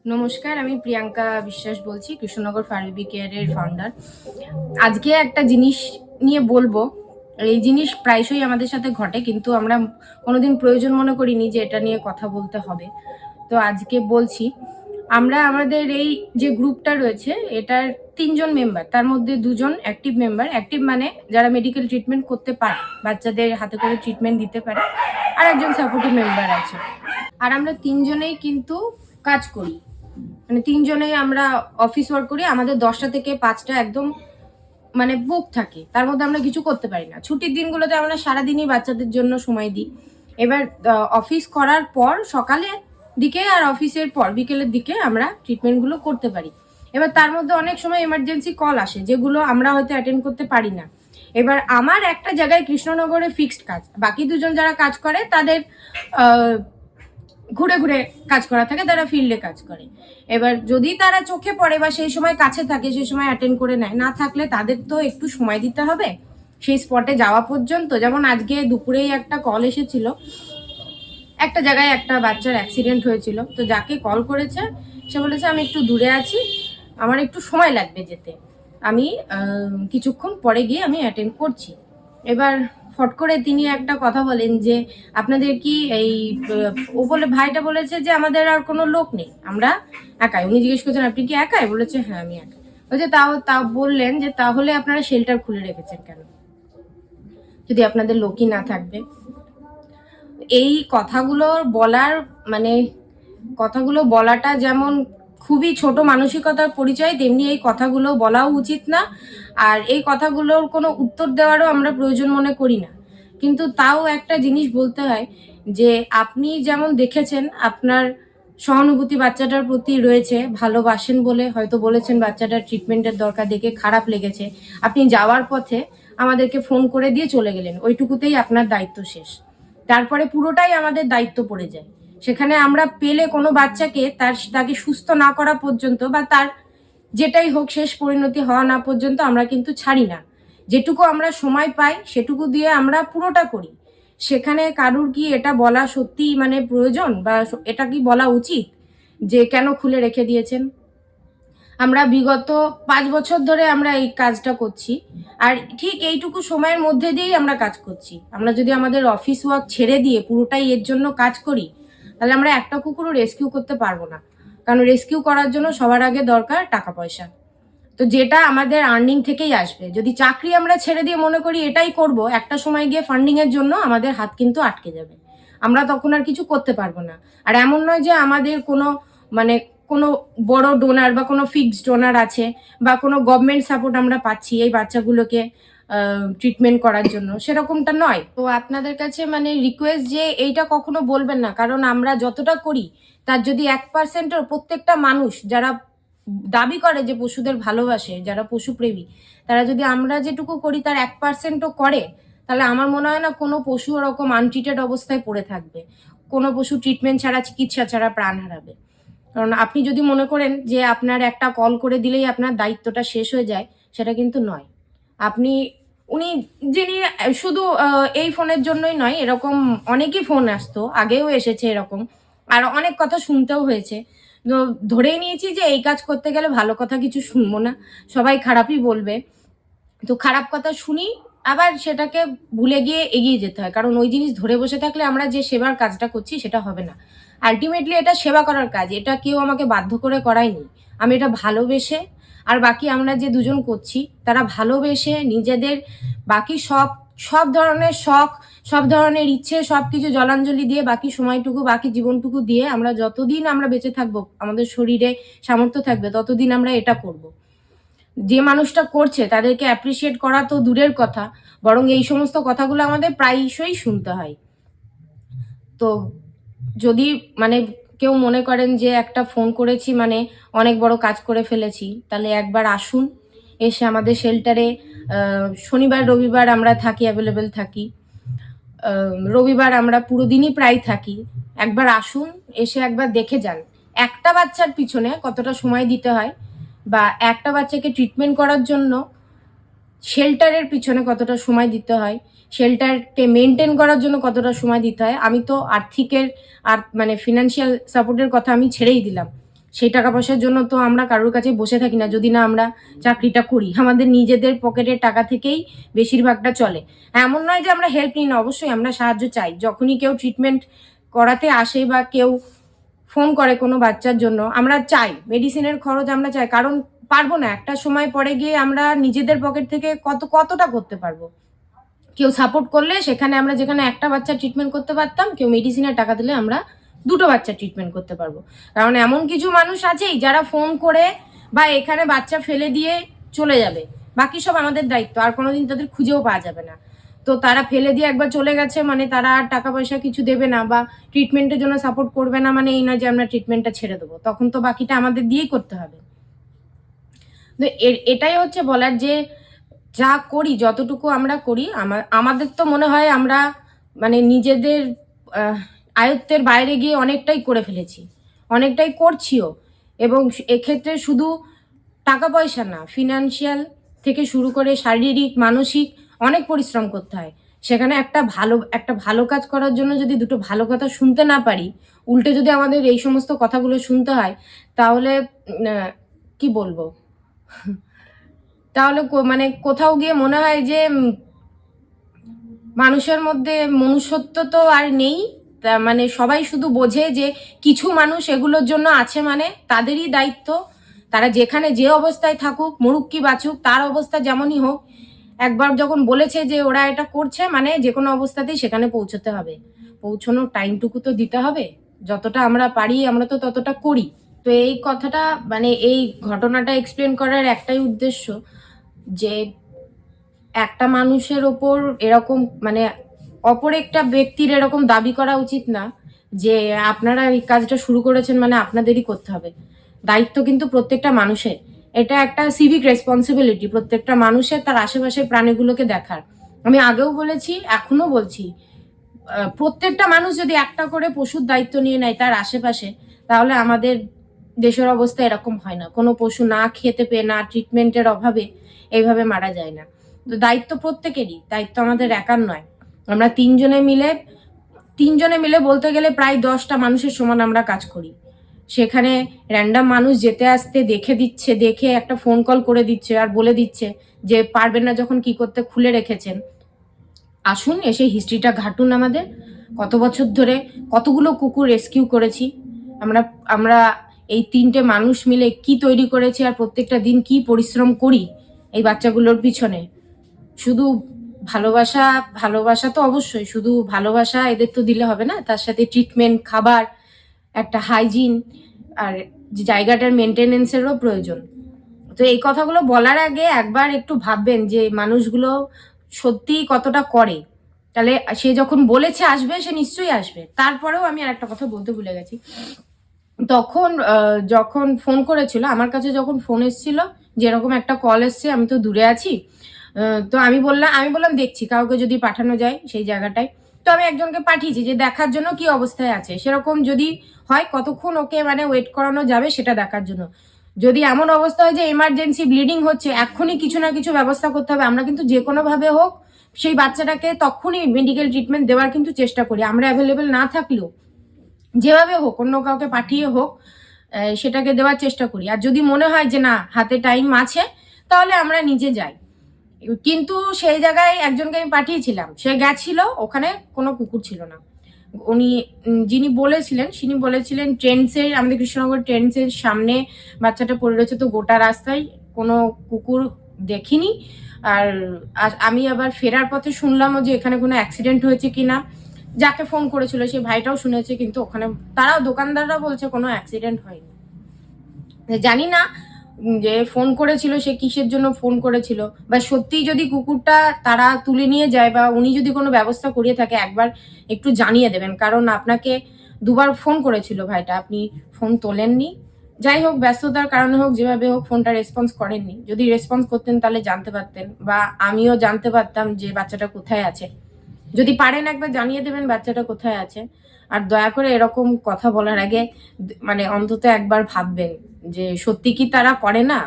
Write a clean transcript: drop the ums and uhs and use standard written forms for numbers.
নমস্কার, আমি প্রিয়াঙ্কা বিশ্বাস বলছি, কৃষ্ণনগর ফার্মেসি কেয়ারের ফাউন্ডার। আজকে একটা জিনিস নিয়ে বলবো। এই জিনিস প্রায়শই আমাদের সাথে ঘটে, কিন্তু আমরা কোনোদিন প্রয়োজন মনে করিনি যে এটা নিয়ে কথা বলতে হবে। তো আজকে বলছি। আমরা আমাদের এই যে গ্রুপটা রয়েছে, এটার 3জন মেম্বার, তার মধ্যে 2জন অ্যাক্টিভ মেম্বার। অ্যাক্টিভ মানে যারা মেডিকেল ট্রিটমেন্ট করতে পারে, বাচ্চাদের হাতে করে ট্রিটমেন্ট দিতে পারে, আর একজন সাপোর্টিভ মেম্বার আছে। আর আমরা 3জনেই কিন্তু কাজ করি, মানে 3জনেই আমরা অফিস ওয়ার্ক করি। আমাদের 10টা থেকে 5টা একদম মানে বুক থাকে, তার মধ্যে আমরা কিছু করতে পারি না। ছুটির দিনগুলোতে আমরা সারাদিনই বাচ্চাদের জন্য সময় দিই। এবার অফিস করার পর সকালে দিকে আর অফিসের পর বিকেলের দিকে আমরা ট্রিটমেন্টগুলো করতে পারি। এবার তার মধ্যে অনেক সময় এমার্জেন্সি কল আসে, যেগুলো আমরা হয়তো অ্যাটেন্ড করতে পারি না। এবার আমার একটা জায়গায় কৃষ্ণনগরে ফিক্সড কাজ, বাকি 2জন যারা কাজ করে তাদের ঘুরে ঘুরে কাজ করা থাকে, তারা ফিল্ডে কাজ করে। এবার যদি তারা চোখে পড়ে বা সেই সময় কাছে থাকে, সেই সময় অ্যাটেন্ড করে নেয়, না থাকলে তাদের তো একটু সময় দিতে হবে সেই স্পটে যাওয়া পর্যন্ত। যেমন আজকে দুপুরেই একটা কল এসেছিল, একটা জায়গায় একটা বাচ্চার অ্যাক্সিডেন্ট হয়েছিল। তো যাকে কল করেছে সে বলেছে আমি একটু দূরে আছি, আমার একটু সময় লাগবে যেতে, আমি কিছুক্ষণ পরে গিয়ে আমি অ্যাটেন্ড করছি। এবার ফট করে তিনি একটা কথা বলেন যে আপনাদের কি এই ও বলে ভাইটা বলেছে যে আমাদের আর কোনো লোক নেই, আমরা একাই। উনি জিজ্ঞেস করছেন আপনি কি একাই? বলেছে হ্যাঁ আমি একাই। বলছে তাও বললেন যে তাহলে আপনারা শেল্টার খুলে রেখেছেন কেন, যদি আপনাদের লোকই না থাকবে? এই কথাগুলো বলার মানে কথাগুলো বলাটা যেমন খুবই ছোট মানসিকতার পরিচয়, তেমনি এই কথাগুলো বলাও উচিত না। আর এই কথাগুলোর কোনো উত্তর দেওয়ারও আমরা প্রয়োজন মনে করি না। কিন্তু তাও একটা জিনিস বলতে হয় যে আপনি যেমন দেখেছেন আপনার সহানুভূতি বাচ্চাটার প্রতি রয়েছে, ভালোবাসেন বলে হয়তো বলেছেন বাচ্চাটার ট্রিটমেন্টের দরকার, দেখে খারাপ লেগেছে, আপনি যাওয়ার পথে আমাদেরকে ফোন করে দিয়ে চলে গেলেন, ওইটুকুতেই আপনার দায়িত্ব শেষ। তারপরে পুরোটাই আমাদের দায়িত্ব পড়ে যায়। সেখানে আমরা পেলে কোনো বাচ্চাকে তাকে সুস্থ না করা পর্যন্ত বা তার যেটাই হোক শেষ পরিণতি হওয়া না পর্যন্ত আমরা কিন্তু ছাড়ি না। যেটুকু আমরা সময় পাই সেটুকু দিয়ে আমরা পুরোটা করি। সেখানে কারুর কি এটা বলা সত্যি মানে প্রয়োজন, বা এটা কি বলা উচিত যে কেন খুলে রেখে দিয়েছেন? আমরা বিগত 5 বছর ধরে আমরা এই কাজটা করছি, আর ঠিক এইটুকু সময়ের মধ্যে দিয়েই আমরা কাজ করছি। আমরা যদি আমাদের অফিস ওয়ার্ক ছেড়ে দিয়ে পুরোটাই এর জন্য কাজ করি, তাহলে আমরা একটা কুকুরও রেস্কিউ করতে পারবো না। কারণ রেস্কিউ করার জন্য সবার আগে দরকার টাকা পয়সা, তো যেটা আমাদের আর্নিং থেকেই আসবে। যদি চাকরি আমরা ছেড়ে দিয়ে মনে করি এটাই করব, একটা সময় গিয়ে ফান্ডিং এর জন্য আমাদের হাত কিন্তু আটকে যাবে, আমরা তখন আর কিছু করতে পারবো না। আর এমন নয় যে আমাদের কোনো মানে কোনো বড় ডোনার বা কোনো ফিক্সড ডোনার আছে বা কোনো গভর্নমেন্ট সাপোর্ট আমরা পাচ্ছি এই বাচ্চাগুলোকে ট্রিটমেন্ট করার জন্য, সেরকমটা নয়। তো আপনাদের কাছে মানে রিকোয়েস্ট যে এইটা কখনো বলবেন না, কারণ আমরা যতটা করি তার যদি 1%-ও প্রত্যেকটা মানুষ যারা দাবি করে যে পশুদের ভালোবাসে, যারা পশুপ্রেমী, তারা যদি আমরা যেটুকু করি তার 1%-ও করে, তাহলে আমার মনে হয় না কোনো পশু ওরকম আনট্রিটেড অবস্থায় পড়ে থাকবে, কোনো পশু ট্রিটমেন্ট ছাড়া চিকিৎসা ছাড়া প্রাণ হারাবে। কারণ আপনি যদি মনে করেন যে আপনার একটা কল করে দিলেই আপনার দায়িত্বটা শেষ হয়ে যায়, সেটা কিন্তু নয়। আপনি উনি যিনি শুধু এই ফোনের জন্যই নয়, এরকম অনেকই ফোন আসতো, আগেও এসেছে এরকম, আর অনেক কথা শুনতেও হয়েছে। তো ধরেই নিয়েছি যে এই কাজ করতে গেলে ভালো কথা কিছু শুনবো না, সবাই খারাপই বলবে। তো খারাপ কথা শুনি, আবার সেটাকে ভুলে গিয়ে এগিয়ে যেতে হয়, কারণ ওই জিনিস ধরে বসে থাকলে আমরা যে সেবার কাজটা করছি সেটা হবে না। আলটিমেটলি এটা সেবা করার কাজ, এটা কেউ আমাকে বাধ্য করে করায়নি, আমি এটা ভালোবেসে, আর বাকি আমরা যে 2জন করছি তারা ভালোবেসে নিজেদের বাকি সব সব ধরনের শখ, সব ধরনের ইচ্ছে, সবকিছু জলাঞ্জলি দিয়ে বাকি সময়টুকু, বাকি জীবনটুকু দিয়ে আমরা যতদিন আমরা বেঁচে থাকবো, আমাদের শরীরে সামর্থ্য থাকবে, ততদিন আমরা এটা করব। যে মানুষটা করছে তাদেরকে অ্যাপ্রিসিয়েট করা তো দূরের কথা, বরং এই সমস্ত কথাগুলো আমাদের প্রায়শই শুনতে হয়। তো যদি মানে কেউ মনে করেন যে একটা ফোন করেছি মানে অনেক বড় কাজ করে ফেলেছি, তাহলে একবার আসুন, এসে আমাদের শেল্টারে শনিবার রবিবার আমরা থাকি, অ্যাভেলেবেল থাকি। রবিবার আমরা পুরো দিনই প্রায় থাকি। একবার আসুন, এসে একবার দেখে যান একটা বাচ্চার পিছনে কতটা সময় দিতে হয়, বা একটা বাচ্চাকে ট্রিটমেন্ট করার জন্য শেল্টারের পিছনে কতটা সময় দিতে হয়, শেল্টারকে মেনটেন করার জন্য কতটা সময় দিতে হয়। আমি তো আর্থিকের আর মানে ফিনান্সিয়াল সাপোর্টের কথা আমি ছেড়েই দিলাম, সেই টাকা পয়সার জন্য তো আমরা কারোর কাছে বসে থাকি না, যদি না আমরা চাকরিটা করি। আমাদের নিজেদের পকেটের টাকা থেকেই বেশিরভাগটা চলে। এমন নয় যে আমরা হেল্প নিই না, অবশ্যই আমরা সাহায্য চাই। যখনই কেউ ট্রিটমেন্ট করাতে আসে বা কেউ ফোন করে কোনো বাচ্চার জন্য, আমরা চাই মেডিসিনের খরচ আমরা চাই, কারণ পারবো না, একটা সময় পরে গিয়ে আমরা নিজেদের পকেট থেকে কতটা করতে পারবো। কেউ সাপোর্ট করলে সেখানে আমরা যেখানে একটা বাচ্চা ট্রিটমেন্ট করতে পারতাম, কেউ মেডিসিনের টাকা দিলে আমরা দুটো বাচ্চা ট্রিটমেন্ট করতে পারবো। কারণ এমন কিছু মানুষ আছেই যারা ফোন করে বা এখানে বাচ্চা ফেলে দিয়ে চলে যাবে, বাকি সব আমাদের দায়িত্ব, আর কোনোদিন তাদের খুঁজেও পাওয়া যাবে না। তো তারা ফেলে দিয়ে একবার চলে গেছে মানে তারা আর টাকা পয়সা কিছু দেবে না বা ট্রিটমেন্টের জন্য সাপোর্ট করবে না, মানে এই না যে আমরা ট্রিটমেন্টটা ছেড়ে দেবো, তখন তো বাকিটা আমাদের দিয়েই করতে হবে। তো এটাই হচ্ছে বলার যে যা করি, যতটুকু আমরা করি, আমাদের তো মনে হয় আমরা মানে নিজেদের আয়ত্তের বাইরে গিয়ে অনেকটাই করে ফেলেছি, অনেকটাই করছিও। এবং এক্ষেত্রে শুধু টাকা পয়সা না, ফিনান্সিয়াল থেকে শুরু করে শারীরিক মানসিক অনেক পরিশ্রম করতে হয়। সেখানে একটা ভালো কাজ করার জন্য যদি দুটো ভালো কথা শুনতে না পারি, উল্টে যদি আমাদের এই সমস্ত কথাগুলো শুনতে হয়, তাহলে কি বলবো, তাহলে মানে কোথাও গিয়ে মনে হয় যে মানুষের মধ্যে মনুষ্যত্ব তো আর নেই। মানে সবাই শুধু বোঝে যে কিছু মানুষ এগুলোর জন্য আছে, মানে তাদেরই দায়িত্ব, তারা যেখানে যে অবস্থায় থাকুক, মরুক কি বাঁচুক, তার অবস্থা যেমনই হোক, একবার যখন বলেছে যে ওরা এটা করছে মানে যে কোনো অবস্থাতেই সেখানে পৌঁছতে হবে। পৌঁছানোর টাইমটুকু তো দিতে হবে, যতটা আমরা পারি আমরা তো ততটা করি। তো এই কথাটা মানে এই ঘটনাটা এক্সপ্লেন করার একটাই উদ্দেশ্য যে একটা মানুষের ওপর এরকম মানে অপর একটা ব্যক্তির এরকম দাবি করা উচিত না যে আপনারা এই কাজটা শুরু করেছেন মানে আপনাদেরই করতে হবে। দায়িত্ব কিন্তু প্রত্যেকটা মানুষের, এটা একটা সিভিক রেসপন্সিবিলিটি প্রত্যেকটা মানুষের তার আশেপাশের প্রাণীগুলোকে দেখার। আমি আগেও বলেছি, এখনো বলছি, প্রত্যেকটা মানুষ যদি একটা করে পশুর দায়িত্ব নিয়ে নেয় তার আশেপাশে, তাহলে আমাদের দেশের অবস্থা এরকম হয় না। কোনো পশু না খেতে পেয়ে, না ট্রিটমেন্টের অভাবে এইভাবে মারা যায় না। তো দায়িত্ব প্রত্যেকেরই, দায়িত্ব আমাদের একার নয়। আমরা তিনজনে মিলে বলতে গেলে প্রায় 10টা মানুষের সমান আমরা কাজ করি। সেখানে র্যান্ডাম মানুষ যেতে আসতে দেখে একটা ফোন কল করে দিচ্ছে আর বলে দিচ্ছে যে পারবেন না যখন কি করতে, খুলে রেখেছেন, আসুন এসে হিস্ট্রিটা ঘাটুন। আমাদের কত বছর ধরে কতগুলো কুকুর রেস্কিউ করেছি আমরা এই 3টে মানুষ মিলে কি তৈরি করেছি, আর প্রত্যেকটা দিন কি পরিশ্রম করি এই বাচ্চাগুলোর পিছনে। শুধু ভালোবাসা তো অবশ্যই, শুধু ভালোবাসা এদের তো দিলে হবে না, তার সাথে ট্রিটমেন্ট, খাবার, একটা হাইজিন আর জায়গাটার মেনটেনেন্সেরও প্রয়োজন। তো এই কথাগুলো বলার আগে একবার একটু ভাববেন যে মানুষগুলো সত্যি কতটা করে, তাহলে সে যখন বলেছে আসবে সে নিশ্চয়ই আসবে। তারপরেও আমি আর একটা কথা বলতে ভুলে গেছি, তখন যখন ফোন করেছিল আমার কাছে, যখন ফোন এসেছিল যেরকম একটা কল এসছে, আমি তো দূরে আছি, তো আমি বললাম দেখছি কাউকে যদি পাঠানো যায় সেই জায়গাটায়। তো আমি একজনকে পাঠিয়েছি যে দেখার জন্য কি অবস্থায় আছে, সেরকম যদি হয় কতক্ষণ ওকে মানে ওয়েট করানো যাবে সেটা দেখার জন্য। যদি এমন অবস্থা হয় যে এমার্জেন্সি ব্লিডিং হচ্ছে, এক্ষুনি কিছু না কিছু ব্যবস্থা করতে হবে, আমরা কিন্তু যে কোনো ভাবে হোক সেই বাচ্চাটাকে তখনই মেডিকেল ট্রিটমেন্ট দেওয়ার কিন্তু চেষ্টা করি। আমরা অ্যাভেলেবেল না থাকলেও যেভাবে হোক, অন্য কাউকে পাঠিয়ে হোক, সেটাকে দেওয়ার চেষ্টা করি। আর যদি মনে হয় যে না হাতে টাইম আছে, তাহলে আমরা নিজে যাই। কিন্তু সেই জায়গায় একজনকে আমি পাঠিয়েছিলাম, সে গেছিল, ওখানে কোনো কুকুর ছিল না। উনি যিনি বলেছিলেন ট্রেন্ডসের, আমাদের কৃষ্ণনগর ট্রেন্ডসের সামনে বাচ্চাটা পড়ে রয়েছে, তো গোটা রাস্তায় কোনো কুকুর দেখিনি। আর আমি আবার ফেরার পথে শুনলামও যে এখানে কোনো অ্যাক্সিডেন্ট হয়েছে কিনা, যাকে ফোন করেছিল সেই ভাইটাও শুনেছে, কিন্তু ওখানে দোকানদাররা বলছে কোনো অ্যাক্সিডেন্ট হয়নি। জানি না যে ফোন করেছিল সে কিসের জন্য ফোন করেছিল, বা সত্যি যদি কুকুরটা তারা তুলে নিয়ে যায় বা উনি যদি কোনো ব্যবস্থা করিয়ে থাকে, একবার একটু জানিয়ে দেবেন। কারণ আপনাকে 2বার ফোন করেছিল ভাইটা, আপনি ফোন তোলেননি। যাই হোক, ব্যস্ততার কারণে হোক, যেভাবে হোক ফোনটা রেসপন্স করেননি। যদি রেসপন্স করতেন তাহলে জানতে পারতেন, বা আমিও জানতে পারতাম যে বাচ্চাটা কোথায় আছে। যদি পারেন একবার জানিয়ে দেবেন বাচ্চাটা কোথায় আছে। আর দয়া করে এরকম কথা বলার আগে মানে অন্তত একবার ভাববেন যে সত্যি কি তারা করে না।